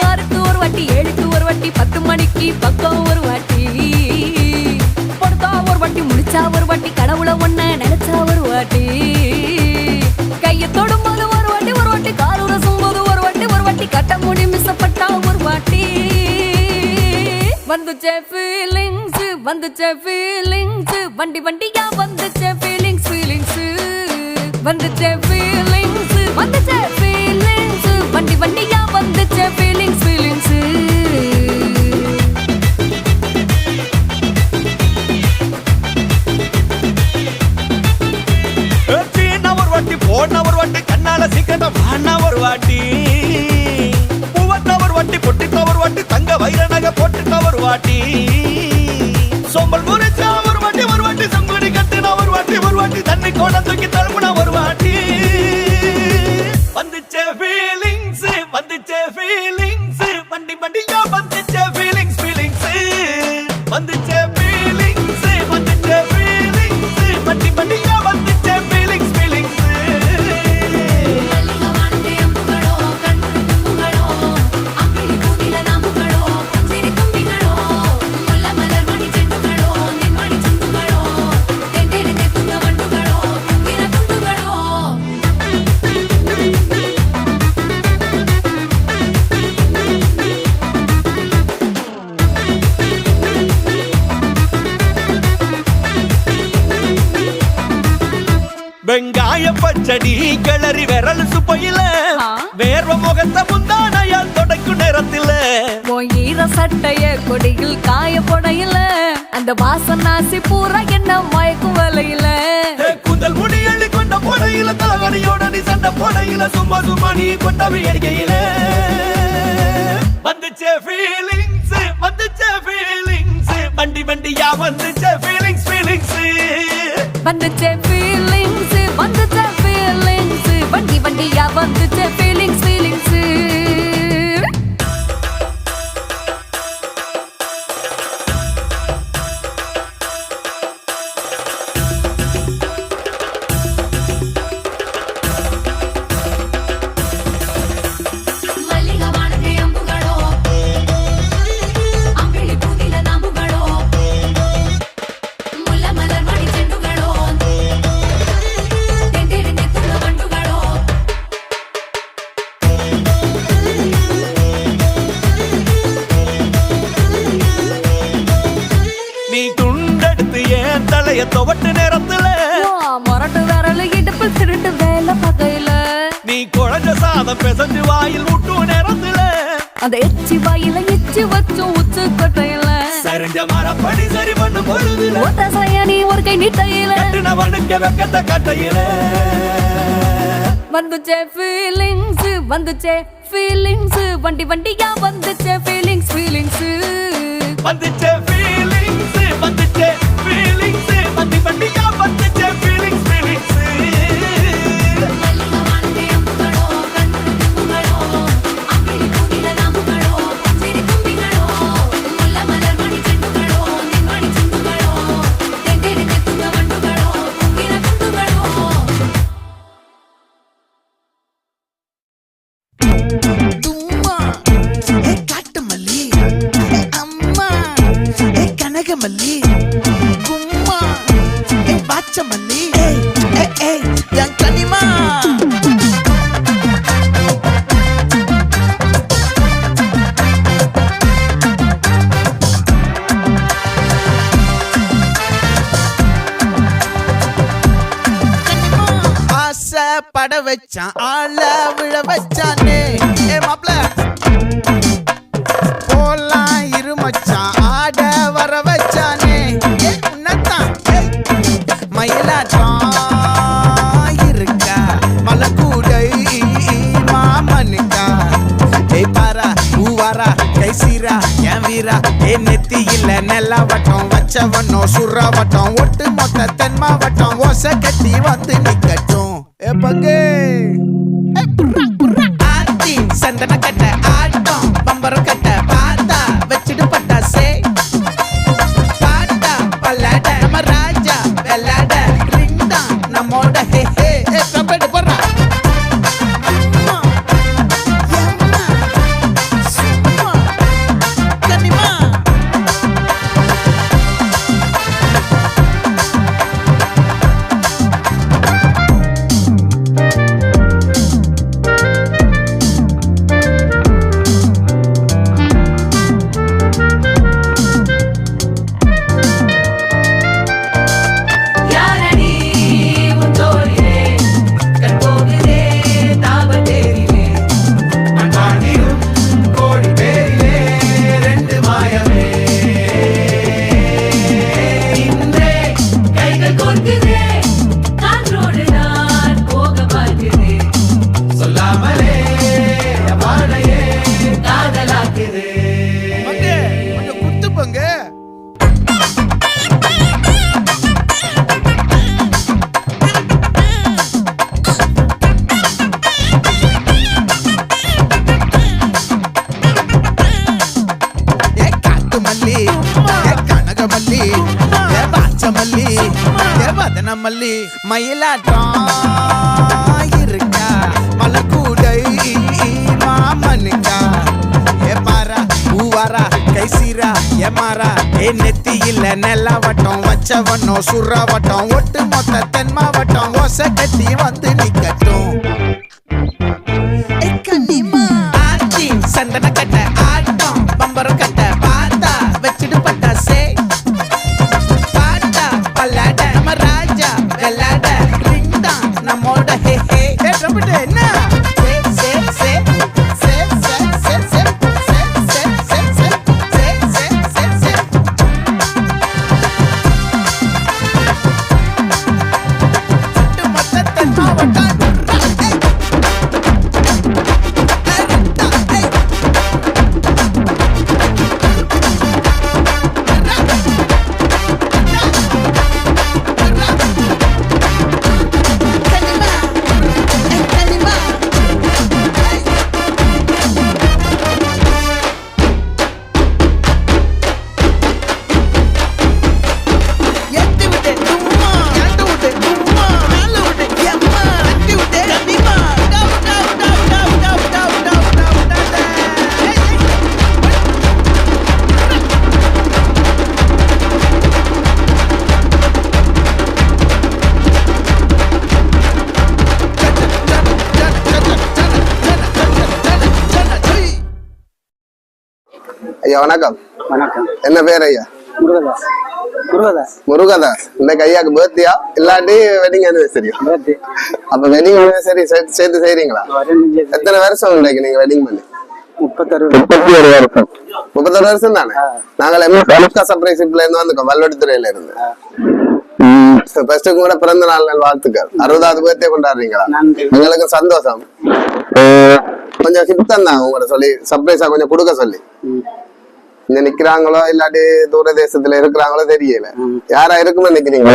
ஆறுக்கு ஒரு வாட்டி, ஏழுக்கு ஒரு வாட்டி, 10 மணிக்கு பக்கம் ஒரு வாட்டி, பொடுத்தா ஒரு வாட்டி, முடிச்சா ஒரு வாட்டி, கடவுளை ஒன்ன நினைச்சா ஒரு வாட்டி, கைய தொடும்போது ஒரு வாட்டி, ஒரு வாட்டி கால் உரசும் போது ஒரு வாட்டி, ஒரு வாட்டி கட்ட முடி மிசப்பட்டா ஒரு வாட்டி. வந்துச்சே ஃபீலிங்ஸ், வந்துச்சே ஃபீலிங்ஸ், வண்டி வண்டியா வந்துச்சே ஃபீலிங்ஸ், ஃபீலிங்ஸ் வந்துச்சே ஃபீலிங்ஸ், வந்துச்சே ஃபீலிங்ஸ், வண்டி வண்டியா வந்துச்சே ஃபீலிங்ஸ், ஃபீலிங்ஸ். ஒரு வாட்டி போன ஒரு வாட்டி, கண்ணால சீக்கிரம் வாண்ணா ஒரு வாட்டி, பூவத்த ஒரு வாட்டி, பொட்டித்த ஒரு வாட்டி, தங்க வைர நகை போட்டுட்ட ஒரு வாட்டி, சோம்பல் முறிச்சா ஒரு வாட்டி, ஒரு வாட்டி சங்குடி கட்டினா ஒரு வாட்டி, ஒரு வாட்டி தண்ணி கோண தூக்கி தழுப்புனா ஒரு வாட்டி. வந்துச்சே ஃபீலிங்ஸ், வந்துச்சே ஃபீலிங்ஸ், வண்டி வண்டியா வந்துச்சே ஃபீலிங்ஸ், ஃபீலிங்ஸ் வந்துச்சே ஃபீலிங்ஸ், வந்துச்சே ஃபீலிங்ஸ், வண்டி வண்டியா வந்துச்சே ஃபீலிங்ஸ், ஃபீலிங்ஸ். வெங்காய பச்சடி கிளறி விரல் சுப்பையில, வேர்வ முகத்த முந்தானையால் தொடக்கும் நேரத்தில, ஈர சட்டைய கொடியில் காய பொடையில, அந்த வாசனாசி பூரா என்ன மயக்கும் வலையில, கூந்தல் முடி அள்ளி கொண்ட பொடையில, தலவணியோட நீ சண்ட பொடையில, சும்மா சும்மா நீ கொண்ட எடிக்கையில. வந்துச்சே ஃபீலிங்ஸ், வந்துச்சே ஃபீலிங்ஸ், வண்டி வண்டியா வந்துச்சே ஃபீலிங்ஸ், ஃபீலிங்ஸ் வந்துச்சே ஃபீலிங்ஸ், வந்துச்சே ஃபீலிங்ஸ், வண்டி வண்டியா வந்துச்சே ஃபீலிங்ஸ், ஃபீலிங்ஸ். துவட்டு நேரத்துல, மொரட்டு விரல் இடுப்பு திருட்டு வேலை பகையில, நீ குழஞ்ச சாதம் பெசஞ்சு வாயில் விட்டு நேரத்துல, அந்த எச்சி வாயில எச்சி வச்சும் உச்சு கொட்டையில, சரிஞ்ச மரப்படி சரி பண்ணு பொழுதுல, ஒத்த சாயானி ஒரு கை நீட்டையில, கட்டினவனுக்கு வெக்கத்த கட்டையில. வந்துச்சே ஃபீலிங்ஸ், வந்துச்சே ஃபீலிங்ஸ், வண்டி வண்டியா வந்துச்சே ஃபீலிங்ஸ், ஃபீலிங்ஸ் வந்துச்சே ஃபீலிங்ஸ், வந்துச்சே ஃபீலிங்ஸ், வண்டி வண்டியா வந்துச்சே ஃபீலிங்ஸ், ஃபீலிங்ஸ். கனகமல்லி கும்மா பாச்சமல்லி என் கனிமா ஆசை பட வச்சான், ஆள விழ வச்சானே மாப்ள போலாம் இருமச்சான், ஆட வர வச்சானே உன்னத்தான் மயிலாட்டம் இருக்கா மலக்கூடை மாமனுக்கா பாரா பூவாரா கைசீரா என் வீரா நெத்தி இல்ல நெல்லா வட்டம் வச்ச வச்சவனோ சுறாவட்டம் ஒட்டு மொத்த தென் மாவட்டம் ஓசை கட்டி வந்து நிக்கட்டும் பங்கு ஆத்தி சந்தன கட்ட ஆட்டம் பம்பரம் கட்ட பார்த்தா வச்சிடு பட்டாசே பாட்டா பல்லாட நம்ம ராஜா வெள்ளாட ரிங் தான் நம்மோட ஹே ஹே கம்பெடு போடுறா யாரடி உன் தோளிலே கண் போகுதே தாபத்தேரிலே கோடி பேரிலே ரெண்டு மாயமே இன்றே கைகள் கோர்க்குதே காற்றோடு நான் போக பார்க்குதே சொல்லாமலே வாழையே காதலாக்குதே பங்கு கொஞ்சம் குத்து பங்கு காட்டு மல்லி கனக மல்லி வாச்ச மல்லி வதன மல்லி மயிலாட்டம் இருக்கா மலக்கூடை மாமனுக்கா பாரா பூவாரா கைசீரா ஏமாறா நெத்தி இல்ல நெல்லாவட்டம் வச்சவனோ சுறாவட்டம் ஒட்டு மொத்த தென் மாவட்டம் ஓசை கட்டி வந்து நிக்கட்டும் ஆச்சி சந்தன கட்ட ஆட்டம் பம்பரம் கட்ட பார்த்தா வச்சிடு பட்டாசே பாட்டா பல்லாட நம்ம ராஜா வெள்ளாட ரிங் தான் நம்மோட ஹே ஹே என்ன சே சே சே சே சே சே சே சே சே சே சே சே சே சே ஒட்டு மொத்த தென் மாவட்டம் ஐயா வணக்கம். வணக்கம். என்ன பேர் ஐயா? முருகதாஸ். முருகதாஸ். முருகதாஸ். இந்த ஐயாக்கு பர்த்டேயா இல்லாட்டி வெட்டிங் அனிவர்சரியா? பர்த்டே. அப்ப வெட்டிங் அனிவர்சரி சேர்த்து செய்றீங்களா? எத்தனை வருஷம் உங்களுக்கு நீங்க வெட்டிங் பண்ணி? 31 வருஷம். 31 வருஷம் தானே? நாங்கள் சர்ப்ரைஸ்ல இருந்து வந்திருக்கோம், வல்வெடுத்துறையில இருந்து. ஃபர்ஸ்ட் கூட பிறந்த நாள் வாழ்த்துக்கள். 60வது பர்த்டே கொண்டாடுறீங்களா? எங்களுக்கு சந்தோஷம். கொஞ்சம் ஹிப்தான் தான் உங்களோட சொல்லி சர்ப்ரைஸா கொஞ்சம் கொடுக்க சொல்லி. இங்க நிக்கிறாங்களோ இல்லாட்டி தூர தேசத்துல இருக்கிறாங்களோ தெரியல, யாரா இருக்குன்னு நினைக்கிறீங்க?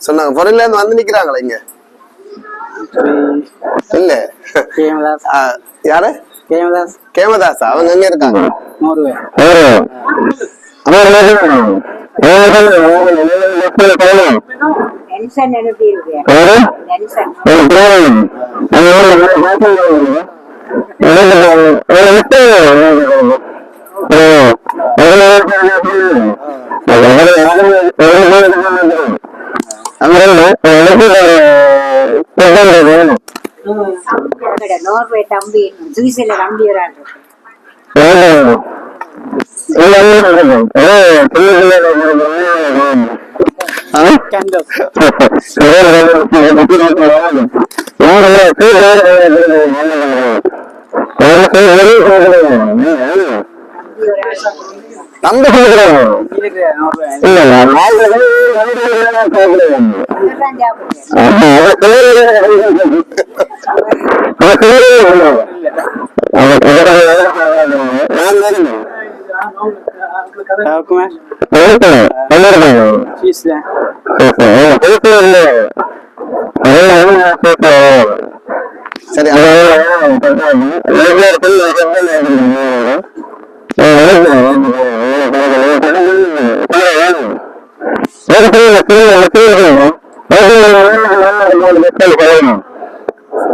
சொன்னாங்க பொருள்ல இருந்து வந்து நிக்கிறாங்களா இங்க? இல்ல யாரு? கேமதாஸ். அவங்க எங்க இருக்காங்க? நோர்வே தம்பி சுவிஸ்ல தம்பி வராங்க. தம்பி இருக்கிறேன் 100 ரூபாய் இல்ல அதுதான் சாப்பிடுவேன். டாக்குமே ஃபீஸ் தான் சரி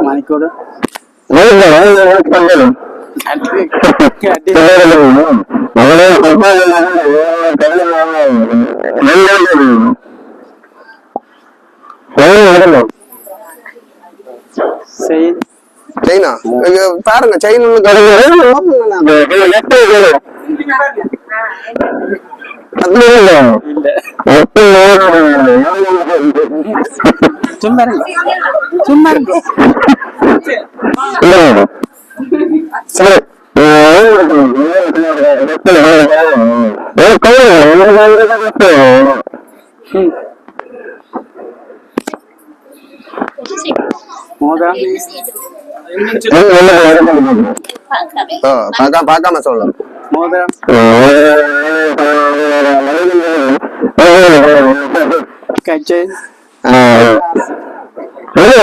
மணிக்கூட சரி செயினா பாருங்க செயின் சும்மா இருங்க சும்மா இருங்க மோதிரம் பாக்காம சொல்லலாம் மோதிரம் கச்சை ஒரு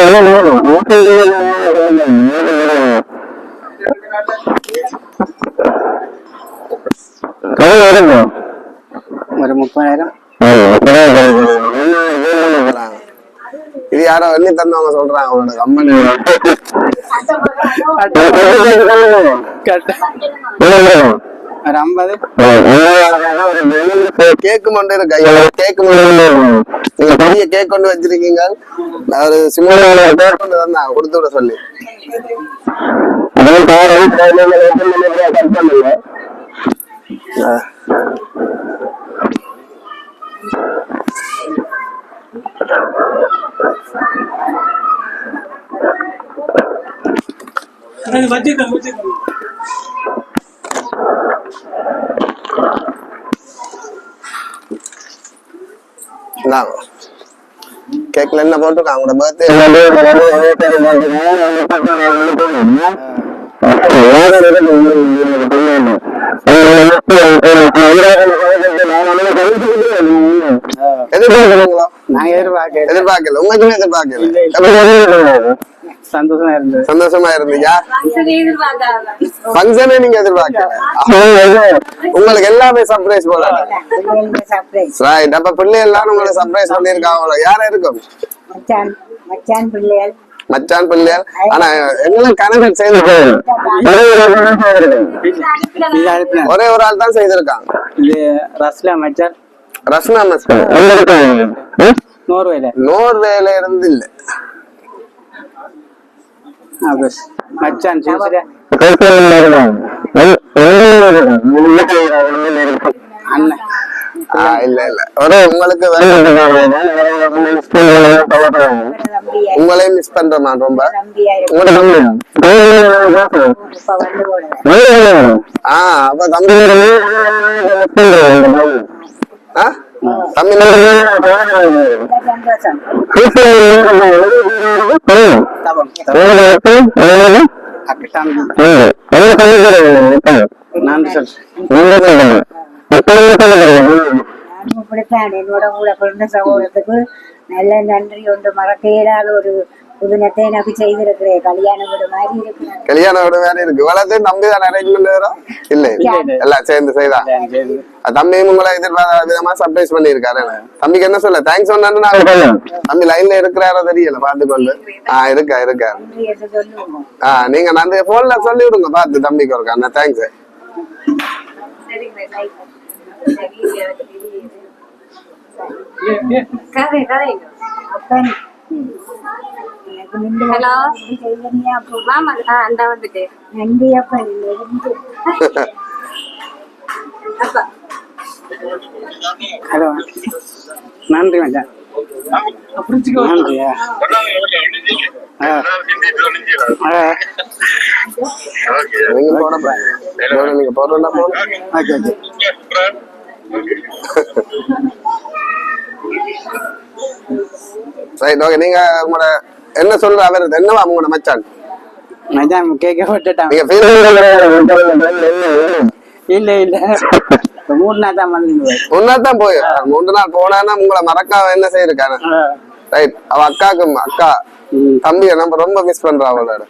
30,000 இது யாரோ எண்ணி தந்தவங்க சொல்றாங்க அவங்களோட கம்பெனி ஒரு 50 கேக்கு மட்டும் இருக்கு ஐயா கேக்கு நீங்க பெரிய கேக் கொண்டு வச்சிருக்கீங்க ஒரு சிம்பிள் கொண்டு வந்தாங்க கொடுத்து விட சொல்லி கேக்ல என்ன போட்டுருக்காங்க உங்களோட எதிர்பார்க்கறீங்களா? நான் எதிர்பார்க்கல உங்களுக்குமே எதிர்பார்க்கல சந்தோஷமா இருந்தது சந்தோஷமா இருந்தீங்க ஃபங்க்ஷனே நீங்க எதிர்பார்க்கல உங்களுக்கு எல்லாமே சர்ப்ரைஸ் போல சர்ப்ரைஸ். ரைட் அப்ப பிள்ளை எல்லாரும் உங்களுக்கு சர்ப்ரைஸ் பண்ணிருக்காங்க யாரா இருக்கும் மச்சான் மச்சான் பிள்ளைகள் மச்சான் பிள்ளையார் ஆனா எல்லாம் கணவன் சேர்ந்து இது அனுப்பினேன் ஒரே ஒரு ஆள் தான் செய்திருக்காங்க இது ரஸ்லா மச்சான் ரஸ்னா நோர்வேல நோர்வேல இருந்து இல்ல மச்சான் சூசில அண்ணன் இல்ல இல்ல ஒரு உங்களுக்கு உங்களையும் மிஸ் பண்றேன் நான் ரொம்ப அப்ப தம்பி இப்படித்தான் என்னோட கூட பிறந்த சகோதரத்துக்கு நல்ல நன்றி ஒன்று மறக்க இயலாத ஒரு புதினத்தை எனக்கு செய்திருக்கிறேன். கல்யாண வீடு மாதிரி இருக்கு. கல்யாண வீடு மாதிரி இருக்கு வளர்த்து தம்பிதான் அரேஞ்ச்மெண்ட் வரும் இல்ல எல்லாம் சேர்ந்து செய்தா தம்பியும் உங்களை எதிர்பார்த்த விதமா சர்ப்ரைஸ் பண்ணிருக்காரு தம்பிக்கு என்ன சொல்ல தேங்க்ஸ் சொன்னு நாங்க தம்பி லைன்ல இருக்கிறாரோ தெரியல பாத்துக்கொண்டு இருக்கா இருக்கா நன்றி என்று சொல்லுவோம். நீங்க நன்றி போன்ல சொல்லி விடுங்க பாத்து தம்பிக்கு இருக்கா அண்ணா தேங்க்ஸ் அப்பன் ஹலோ செய்வனியா அந்த வந்துட்டு நன்றி அப்பன் இருந்து அப்பா ஹலோ நன்றி மச்சான் நன்றியா நீங்க போன நீங்க போறா போன ரைட் ஓகே. நீங்க உங்களோட என்ன சொல்ற அவர் என்னவா உங்களோட மச்சான் மச்சான் கேட்க விட்டுட்டான். நீங்க feel இல்ல இல்ல 3 நாள் தான் வந்து முன்னாதான் போய் 3 நாள் போனா உங்களை மறக்காம என்ன செய்யிருக்காரு. ரைட் அவ அக்காக்கும் அக்கா தம்பியை நம்ம ரொம்ப மிஸ் பண்றோம் அவளோட.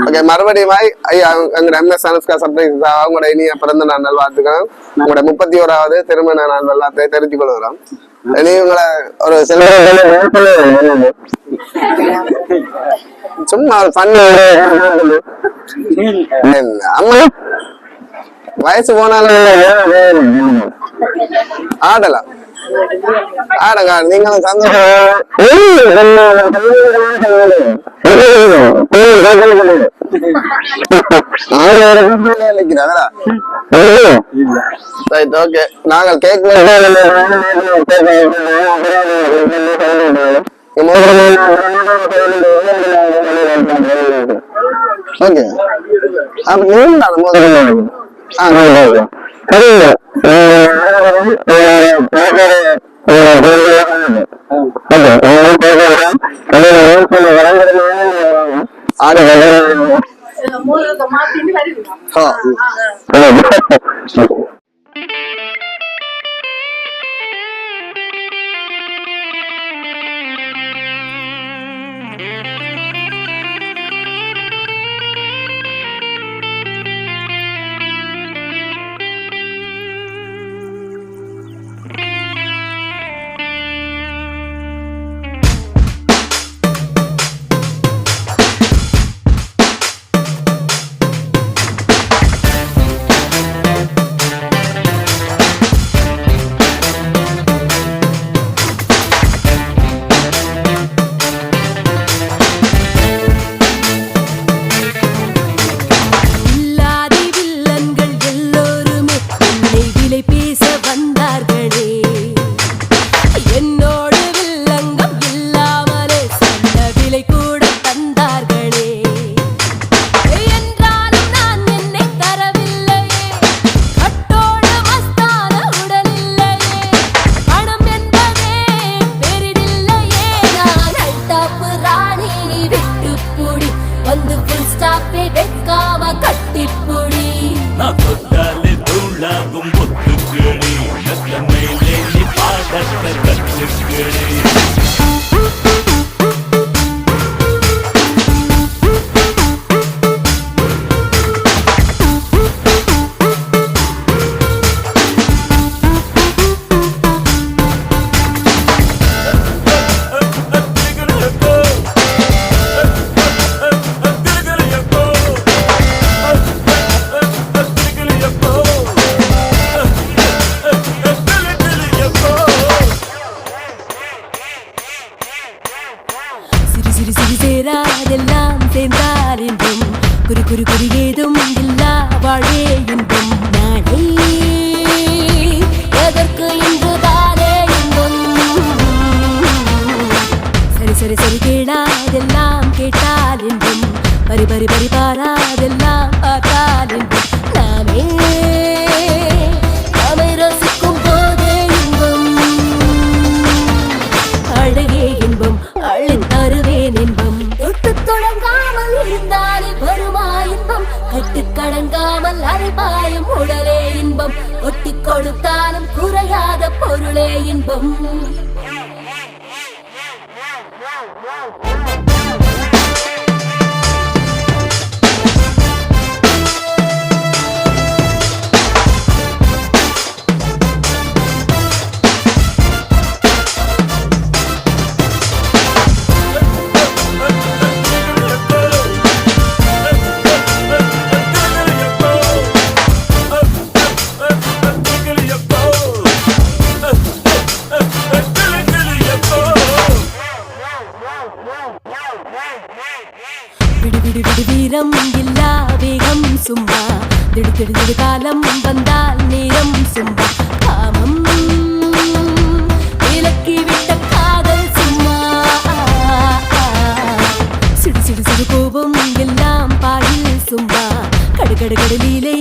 ஓகே மறுபடியும் ஐயா எங்க MS அனுஷ்கா சர்ப்ரைஸ் அவங்களோட இனிய பிறந்த நாள் நல்வாழ்த்துக்கள். உங்களோட 31வது திருமண நாள் எல்லாத்தையும் தெரிஞ்சு கொள்கிறோம். இனி உங்களை ஒரு சில சும்மா பண்ணு அம்மா வயசு போனாலும் ஆடலாம் ஆடுங்க நீங்களும் சந்தோஷம். ஓகே நாங்கள் கேக் ஓகே அப்ப நீங்க முதல்ல சேராதெல்லாம் சேர்ந்தால் இன்பம் குறி குறி குறி ஏதும் இல்லா வாழே இன்பம் நாடே எதற்கு இன்றுதானே இன்பம் சரி சரி சரி கேளாதெல்லாம் கேட்டால் இன்பம் பரி பரி பரி பாராதெல்லாம் பார்த்தால் இன்பம் நாமே நாமை ரசிக்கும் போதே இன்பம் அழகே இன்பம் அழித்தருவேன் இன்பம் தொட்டு தொடங்காமல் இருந்தாலே வருமா இன்பம் கட்டு கடங்காமல் அரைபாயும் உடலே இன்பம் ஒட்டி கொடுத்தாலும் குறையாத பொருளே இன்பம் வீரம் இல்லா வேகம் சும்மா திடு திடு திடு காலம் வந்தால் நேரம் சும்மா காமம் விலக்கி விட்ட காதல் கோபம் எல்லாம் பாயில் சும்மா கடுகடுகடு லீலை